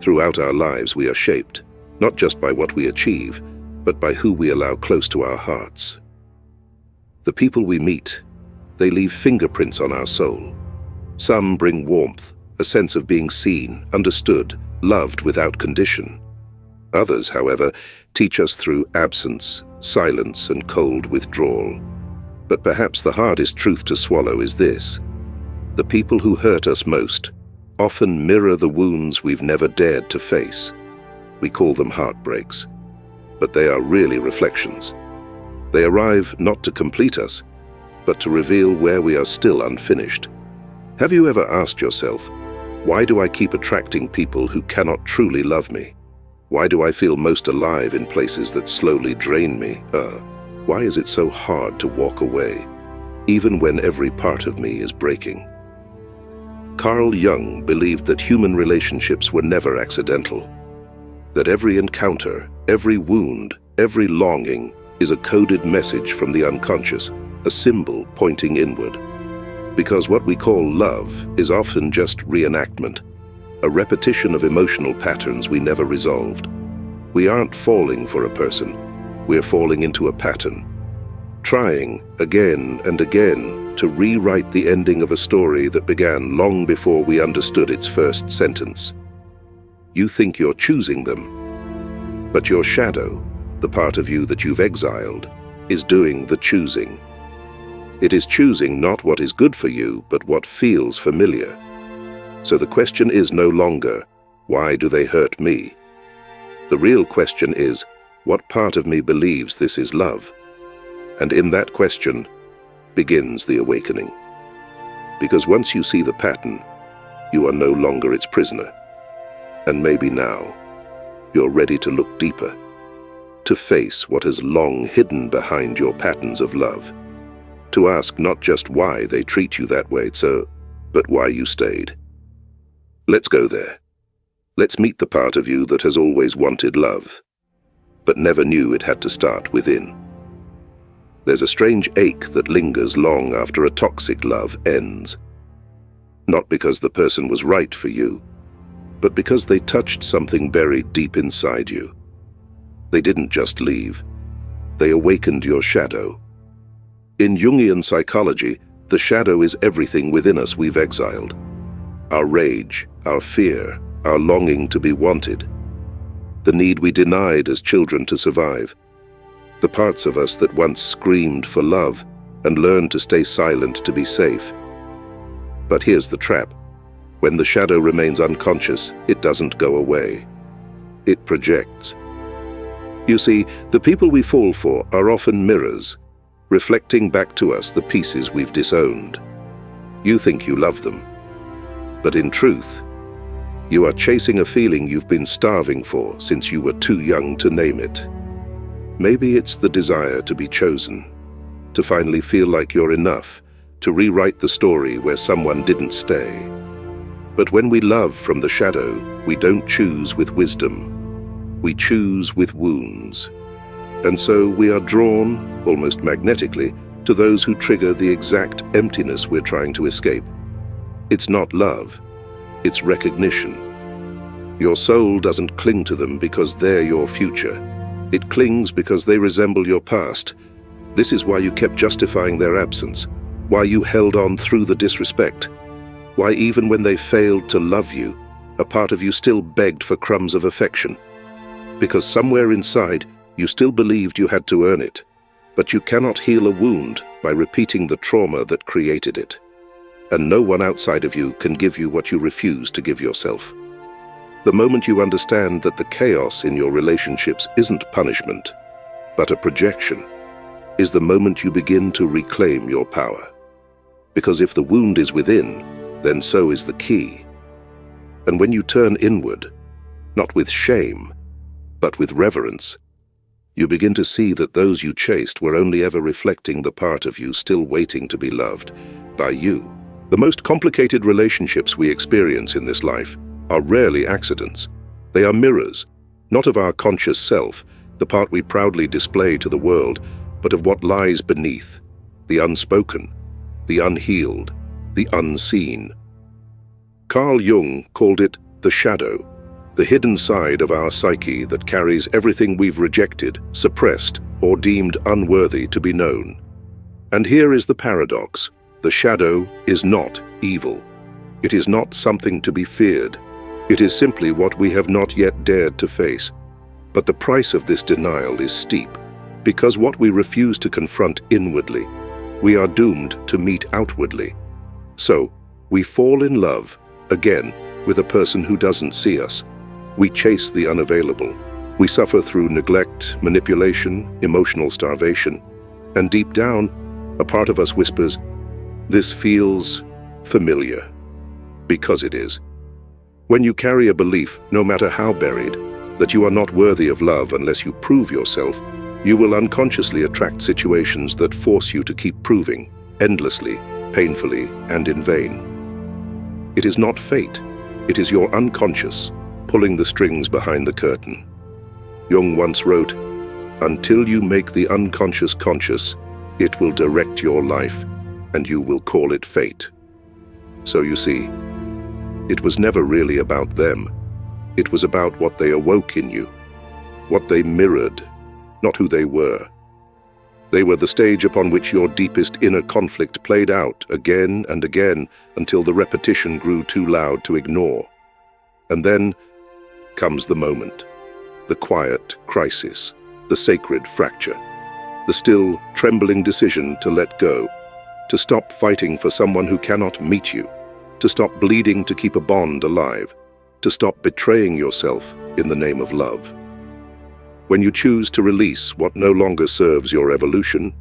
Throughout our lives, we are shaped, not just by what we achieve, but by who we allow close to our hearts. The people we meet, they leave fingerprints on our soul. Some bring warmth, a sense of being seen, understood, loved without condition. Others, however, teach us through absence, silence, and cold withdrawal. But perhaps the hardest truth to swallow is this: the people who hurt us most often mirror the wounds we've never dared to face. We call them heartbreaks, but they are really reflections. They arrive not to complete us, but to reveal where we are still unfinished. Have you ever asked yourself, why do I keep attracting people who cannot truly love me? Why do I feel most alive in places that slowly drain me? Why is it so hard to walk away, even when every part of me is breaking? Carl Jung believed that human relationships were never accidental, that every encounter, every wound, every longing is a coded message from the unconscious, a symbol pointing inward. Because what we call love is often just reenactment, a repetition of emotional patterns we never resolved. We aren't falling for a person, we're falling into a pattern, trying again and again to rewrite the ending of a story that began long before we understood its first sentence. You think you're choosing them, but your shadow, the part of you that you've exiled, is doing the choosing. It is choosing not what is good for you, but what feels familiar. So the question is no longer, why do they hurt me? The real question is, what part of me believes this is love? And in that question begins the awakening. Because once you see the pattern, you are no longer its prisoner. And maybe now, you're ready to look deeper, to face what has long hidden behind your patterns of love, to ask not just why they treat you that way, but why you stayed. Let's go there. Let's meet the part of you that has always wanted love, but never knew it had to start within. There's a strange ache that lingers long after a toxic love ends. Not because the person was right for you, but because they touched something buried deep inside you. They didn't just leave. They awakened your shadow. In Jungian psychology, the shadow is everything within us we've exiled. Our rage, our fear, our longing to be wanted. The need we denied as children to survive. The parts of us that once screamed for love and learned to stay silent to be safe. But here's the trap. When the shadow remains unconscious, it doesn't go away. It projects. You see, the people we fall for are often mirrors, reflecting back to us the pieces we've disowned. You think you love them, but in truth, you are chasing a feeling you've been starving for since you were too young to name it. Maybe it's the desire to be chosen, to finally feel like you're enough, to rewrite the story where someone didn't stay. But when we love from the shadow, we don't choose with wisdom. We choose with wounds. And so we are drawn, almost magnetically, to those who trigger the exact emptiness we're trying to escape. It's not love, it's recognition. Your soul doesn't cling to them because they're your future. It clings because they resemble your past. This is why you kept justifying their absence, why you held on through the disrespect, why even when they failed to love you, a part of you still begged for crumbs of affection. Because somewhere inside, you still believed you had to earn it, but you cannot heal a wound by repeating the trauma that created it. And no one outside of you can give you what you refuse to give yourself. The moment you understand that the chaos in your relationships isn't punishment, but a projection, is the moment you begin to reclaim your power. Because if the wound is within, then so is the key. And when you turn inward, not with shame, but with reverence, you begin to see that those you chased were only ever reflecting the part of you still waiting to be loved by you. The most complicated relationships we experience in this life are rarely accidents. They are mirrors, not of our conscious self, the part we proudly display to the world, but of what lies beneath, the unspoken, the unhealed, the unseen. Carl Jung called it the shadow, the hidden side of our psyche that carries everything we've rejected, suppressed, or deemed unworthy to be known. And here is the paradox. The shadow is not evil. It is not something to be feared. It is simply what we have not yet dared to face. But the price of this denial is steep, because what we refuse to confront inwardly, we are doomed to meet outwardly. So, we fall in love, again, with a person who doesn't see us. We chase the unavailable. We suffer through neglect, manipulation, emotional starvation. And deep down, a part of us whispers, "This feels familiar." Because it is. When you carry a belief, no matter how buried, that you are not worthy of love unless you prove yourself, you will unconsciously attract situations that force you to keep proving, endlessly, painfully, and in vain. It is not fate. It is your unconscious, pulling the strings behind the curtain. Jung once wrote, "Until you make the unconscious conscious, it will direct your life, and you will call it fate." So you see, it was never really about them. It was about what they awoke in you, what they mirrored, not who they were. They were the stage upon which your deepest inner conflict played out again and again until the repetition grew too loud to ignore. And then comes the moment, the quiet crisis, the sacred fracture, the still, trembling decision to let go, to stop fighting for someone who cannot meet you, to stop bleeding to keep a bond alive, to stop betraying yourself in the name of love. When you choose to release what no longer serves your evolution,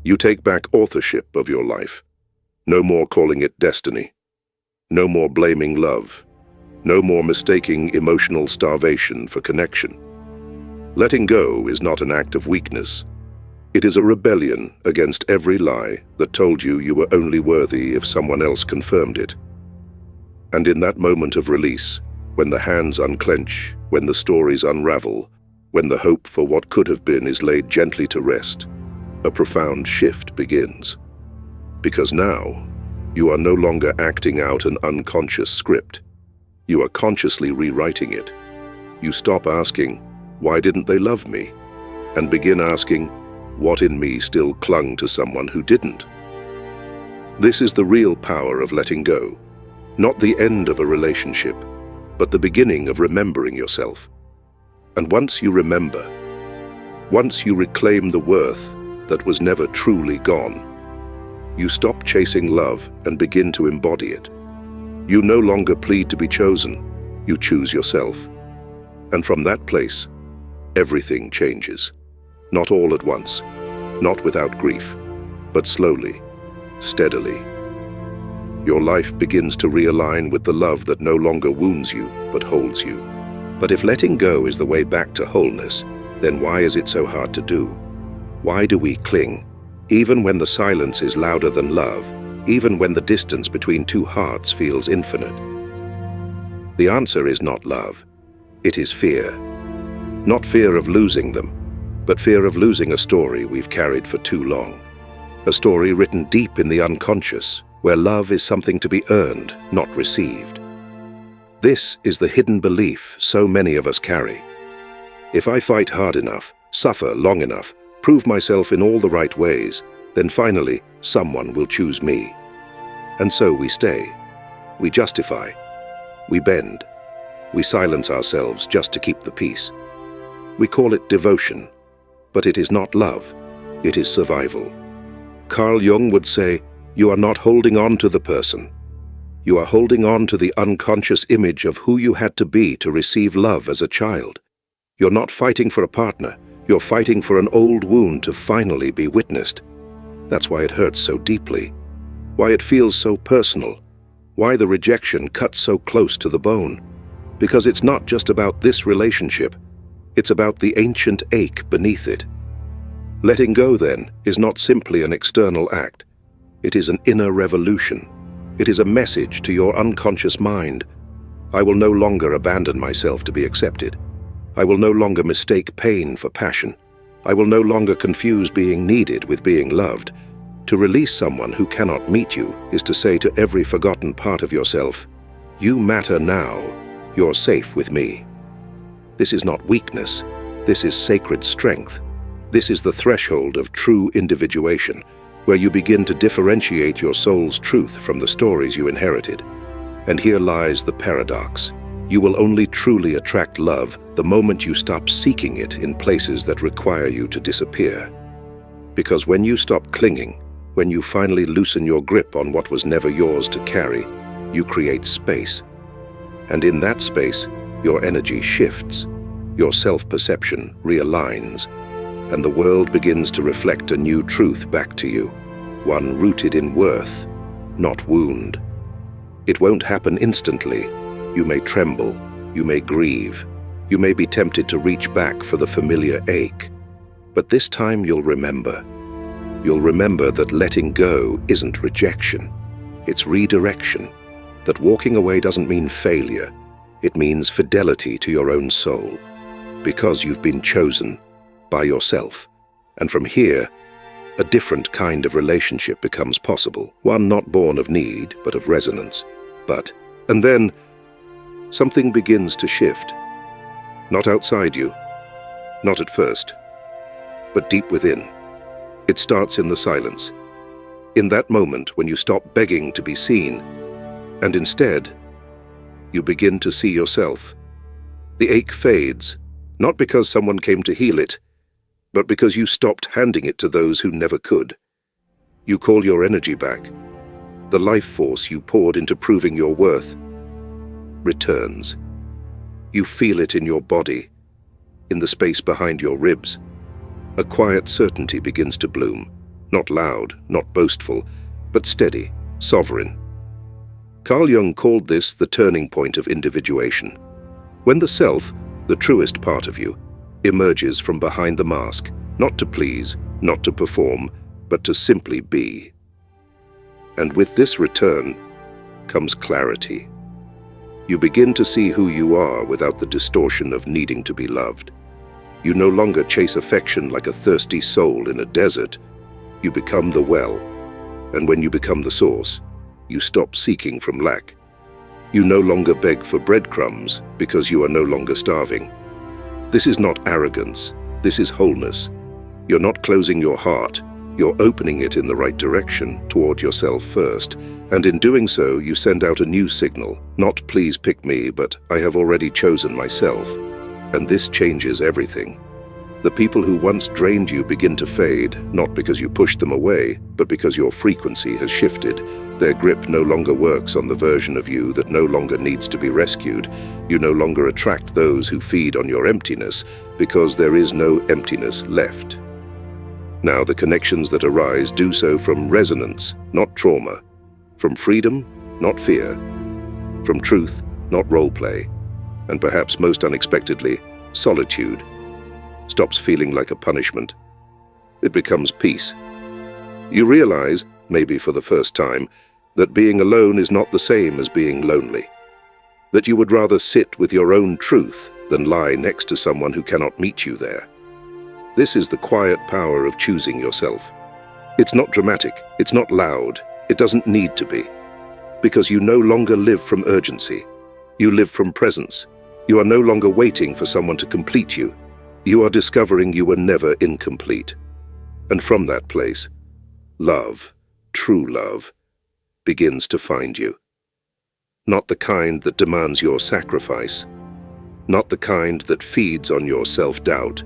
you take back authorship of your life. No more calling it destiny. No more blaming love. No more mistaking emotional starvation for connection. Letting go is not an act of weakness. It is a rebellion against every lie that told you you were only worthy if someone else confirmed it. And in that moment of release, when the hands unclench, when the stories unravel, when the hope for what could have been is laid gently to rest, a profound shift begins. Because now, you are no longer acting out an unconscious script. You are consciously rewriting it. You stop asking, "Why didn't they love me?" and begin asking, "What in me still clung to someone who didn't?" This is the real power of letting go. Not the end of a relationship, but the beginning of remembering yourself. And once you remember, once you reclaim the worth that was never truly gone, you stop chasing love and begin to embody it. You no longer plead to be chosen, you choose yourself. And from that place, everything changes. Not all at once, not without grief, but slowly, steadily. Your life begins to realign with the love that no longer wounds you, but holds you. But if letting go is the way back to wholeness, then why is it so hard to do? Why do we cling, even when the silence is louder than love, even when the distance between two hearts feels infinite? The answer is not love. It is fear. Not fear of losing them, but fear of losing a story we've carried for too long. A story written deep in the unconscious, where love is something to be earned, not received. This is the hidden belief so many of us carry. If I fight hard enough, suffer long enough, prove myself in all the right ways, then finally someone will choose me. And so we stay. We justify. We bend. We silence ourselves just to keep the peace. We call it devotion, but it is not love. It is survival. Carl Jung would say, "You are not holding on to the person. You are holding on to the unconscious image of who you had to be to receive love as a child. You're not fighting for a partner. You're fighting for an old wound to finally be witnessed. That's why it hurts so deeply. Why it feels so personal. Why the rejection cuts so close to the bone. Because it's not just about this relationship. It's about the ancient ache beneath it. Letting go, then, is not simply an external act. It is an inner revolution. It is a message to your unconscious mind. I will no longer abandon myself to be accepted. I will no longer mistake pain for passion. I will no longer confuse being needed with being loved. To release someone who cannot meet you is to say to every forgotten part of yourself, "You matter now. You're safe with me." This is not weakness. This is sacred strength. This is the threshold of true individuation, where you begin to differentiate your soul's truth from the stories you inherited. And here lies the paradox. You will only truly attract love the moment you stop seeking it in places that require you to disappear. Because when you stop clinging, when you finally loosen your grip on what was never yours to carry, you create space. And in that space, your energy shifts, your self-perception realigns, and the world begins to reflect a new truth back to you, one rooted in worth, not wound. It won't happen instantly. You may tremble, you may grieve, you may be tempted to reach back for the familiar ache. But this time you'll remember. You'll remember that letting go isn't rejection, it's redirection. That walking away doesn't mean failure, it means fidelity to your own soul. Because you've been chosen by yourself. And from here, a different kind of relationship becomes possible. One not born of need, but of resonance. And then, something begins to shift. Not outside you, not at first, but deep within. It starts in the silence. In that moment when you stop begging to be seen, and instead, you begin to see yourself. The ache fades, not because someone came to heal it, but because you stopped handing it to those who never could. You call your energy back. The life force you poured into proving your worth returns. You feel it in your body, in the space behind your ribs. A quiet certainty begins to bloom, not loud, not boastful, but steady, sovereign. Carl Jung called this the turning point of individuation. When the self, the truest part of you, emerges from behind the mask, not to please, not to perform, but to simply be. And with this return comes clarity. You begin to see who you are without the distortion of needing to be loved. You no longer chase affection like a thirsty soul in a desert. You become the well, and when you become the source, you stop seeking from lack. You no longer beg for breadcrumbs because you are no longer starving. This is not arrogance, this is wholeness. You're not closing your heart, you're opening it in the right direction, toward yourself first. And in doing so, you send out a new signal, not please pick me, but I have already chosen myself. And this changes everything. The people who once drained you begin to fade, not because you pushed them away, but because your frequency has shifted. Their grip no longer works on the version of you that no longer needs to be rescued. You no longer attract those who feed on your emptiness, because there is no emptiness left. Now the connections that arise do so from resonance, not trauma. From freedom, not fear. From truth, not role play. And perhaps most unexpectedly, solitude stops feeling like a punishment. It becomes peace. You realize, maybe for the first time, that being alone is not the same as being lonely. That you would rather sit with your own truth than lie next to someone who cannot meet you there. This is the quiet power of choosing yourself. It's not dramatic, it's not loud, it doesn't need to be. Because you no longer live from urgency. You live from presence. You are no longer waiting for someone to complete you. You are discovering you were never incomplete. And from that place, love, true love, begins to find you. Not the kind that demands your sacrifice, not the kind that feeds on your self-doubt,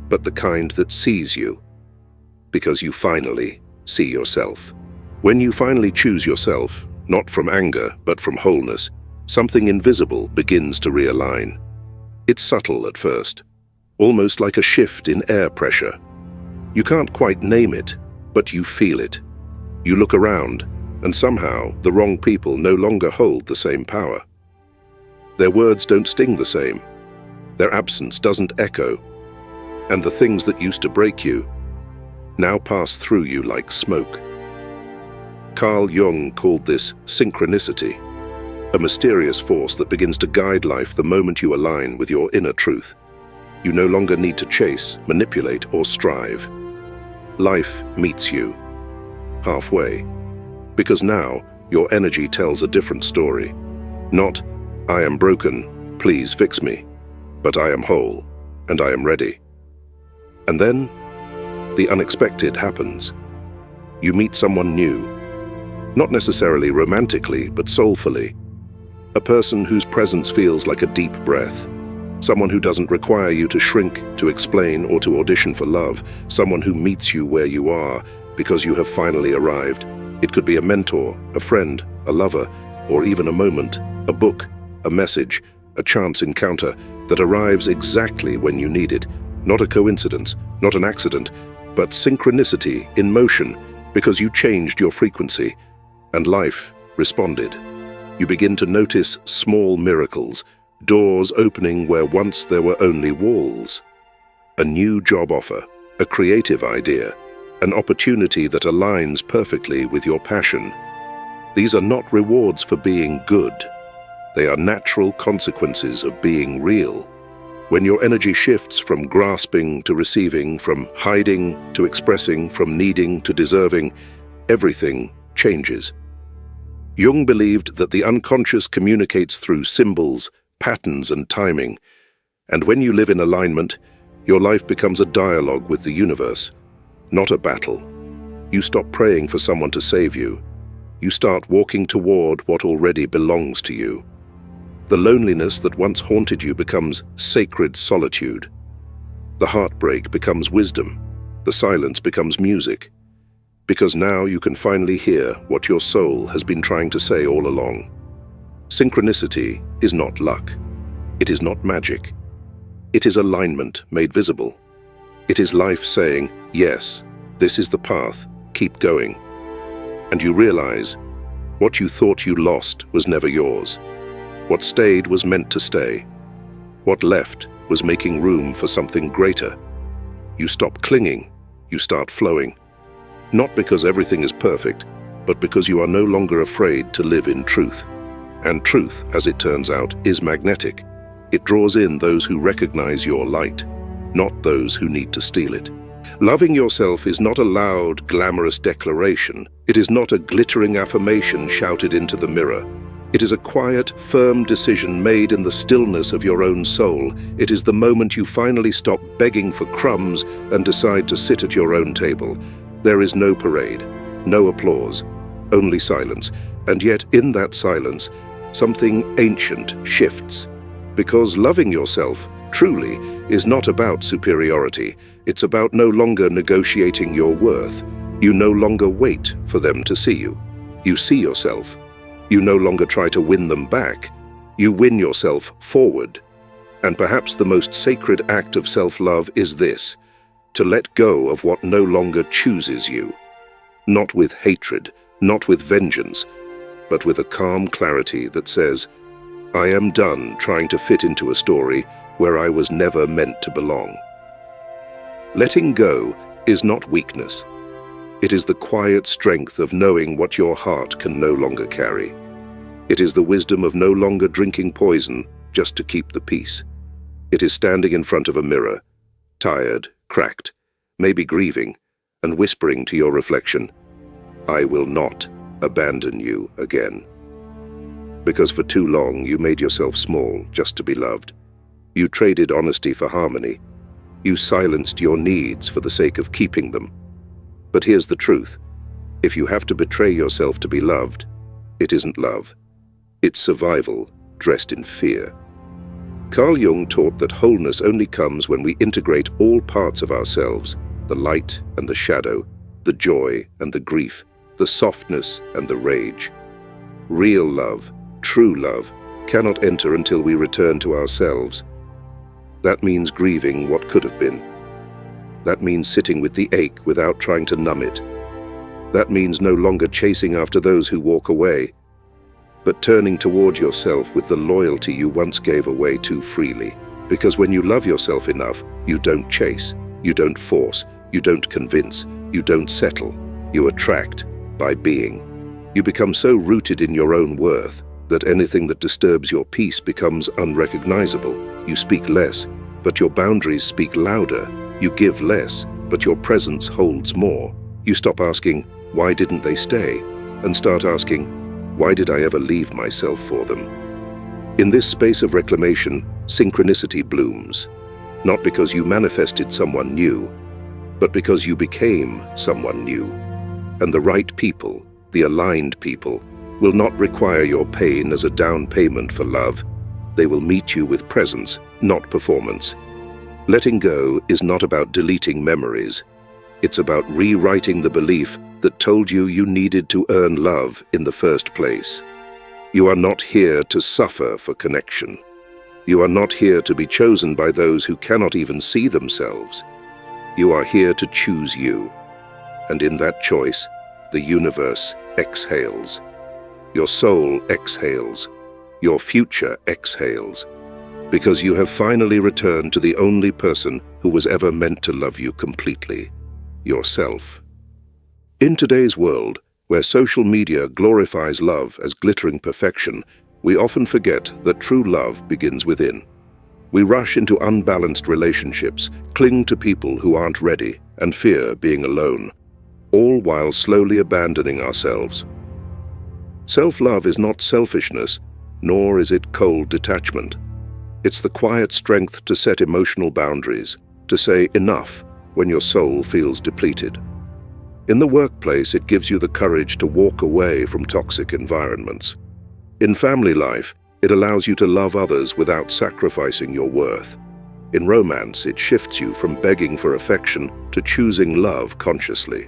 but the kind that sees you, because you finally see yourself. When you finally choose yourself, not from anger, but from wholeness, something invisible begins to realign. It's subtle at first, almost like a shift in air pressure. You can't quite name it, but you feel it. You look around, and somehow the wrong people no longer hold the same power. Their words don't sting the same. Their absence doesn't echo. And the things that used to break you now pass through you like smoke. Carl Jung called this synchronicity, a mysterious force that begins to guide life the moment you align with your inner truth. You no longer need to chase, manipulate, or strive. Life meets you halfway, because now your energy tells a different story. Not, I am broken, please fix me, but I am whole, and I am ready. And then, the unexpected happens. You meet someone new, not necessarily romantically, but soulfully. A person whose presence feels like a deep breath. Someone who doesn't require you to shrink, to explain, or to audition for love. Someone who meets you where you are, because you have finally arrived. It could be a mentor, a friend, a lover, or even a moment, a book, a message, a chance encounter that arrives exactly when you need it. Not a coincidence, not an accident, but synchronicity in motion, because you changed your frequency, and life responded. You begin to notice small miracles, doors opening where once there were only walls. A new job offer, a creative idea, an opportunity that aligns perfectly with your passion. These are not rewards for being good. They are natural consequences of being real. When your energy shifts from grasping to receiving, from hiding to expressing, from needing to deserving, everything changes. Jung believed that the unconscious communicates through symbols, patterns, and timing. And when you live in alignment, your life becomes a dialogue with the universe, not a battle. You stop praying for someone to save you. You start walking toward what already belongs to you. The loneliness that once haunted you becomes sacred solitude. The heartbreak becomes wisdom. The silence becomes music. Because now you can finally hear what your soul has been trying to say all along. Synchronicity is not luck. It is not magic. It is alignment made visible. It is life saying, yes, this is the path, keep going. And you realize, what you thought you lost was never yours. What stayed was meant to stay. What left was making room for something greater. You stop clinging, you start flowing. Not because everything is perfect, but because you are no longer afraid to live in truth. And truth, as it turns out, is magnetic. It draws in those who recognize your light, not those who need to steal it. Loving yourself is not a loud, glamorous declaration. It is not a glittering affirmation shouted into the mirror. It is a quiet, firm decision made in the stillness of your own soul. It is the moment you finally stop begging for crumbs and decide to sit at your own table. There is no parade, no applause, only silence. And yet in that silence, something ancient shifts. Because loving yourself, truly, is not about superiority. It's about no longer negotiating your worth. You no longer wait for them to see you. You see yourself. You no longer try to win them back. You win yourself forward. And perhaps the most sacred act of self-love is this: to let go of what no longer chooses you. Not with hatred, not with vengeance, but with a calm clarity that says, I am done trying to fit into a story where I was never meant to belong. Letting go is not weakness. It is the quiet strength of knowing what your heart can no longer carry. It is the wisdom of no longer drinking poison just to keep the peace. It is standing in front of a mirror, tired, cracked, maybe grieving, and whispering to your reflection, I will not abandon you again. Because for too long you made yourself small just to be loved. You traded honesty for harmony. You silenced your needs for the sake of keeping them. But here's the truth. If you have to betray yourself to be loved, it isn't love. It's survival dressed in fear. Carl Jung taught that wholeness only comes when we integrate all parts of ourselves, the light and the shadow, the joy and the grief, the softness and the rage. Real love, true love, cannot enter until we return to ourselves. That means grieving what could have been. That means sitting with the ache without trying to numb it. That means no longer chasing after those who walk away, but turning toward yourself with the loyalty you once gave away too freely. Because when you love yourself enough, you don't chase, you don't force, you don't convince, you don't settle. You attract by being. You become so rooted in your own worth that anything that disturbs your peace becomes unrecognizable. You speak less, but your boundaries speak louder. You give less, but your presence holds more. You stop asking, why didn't they stay? And start asking, why did I ever leave myself for them? In this space of reclamation, synchronicity blooms, not because you manifested someone new, but because you became someone new. And the right people, the aligned people, will not require your pain as a down payment for love. They will meet you with presence, not performance. Letting go is not about deleting memories. It's about rewriting the belief that told you you needed to earn love in the first place. You are not here to suffer for connection. You are not here to be chosen by those who cannot even see themselves. You are here to choose you. And in that choice, the universe exhales. Your soul exhales. Your future exhales. Because you have finally returned to the only person who was ever meant to love you completely, yourself. In today's world, where social media glorifies love as glittering perfection, we often forget that true love begins within. We rush into unbalanced relationships, cling to people who aren't ready, and fear being alone, all while slowly abandoning ourselves. Self-love is not selfishness, nor is it cold detachment. It's the quiet strength to set emotional boundaries, to say enough when your soul feels depleted. In the workplace, it gives you the courage to walk away from toxic environments. In family life, it allows you to love others without sacrificing your worth. In romance, it shifts you from begging for affection to choosing love consciously.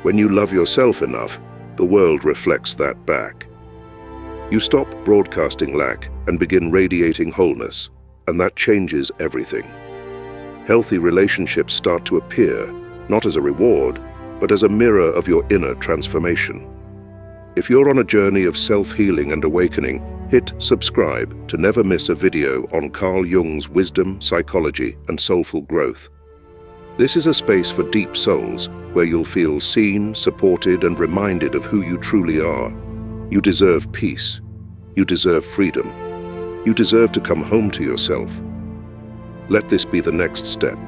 When you love yourself enough, the world reflects that back. You stop broadcasting lack and begin radiating wholeness, and that changes everything. Healthy relationships start to appear, not as a reward, but as a mirror of your inner transformation. If you're on a journey of self-healing and awakening, hit subscribe to never miss a video on Carl Jung's wisdom, psychology, and soulful growth. This is a space for deep souls, where you'll feel seen, supported, and reminded of who you truly are. You deserve peace. You deserve freedom. You deserve to come home to yourself. Let this be the next step.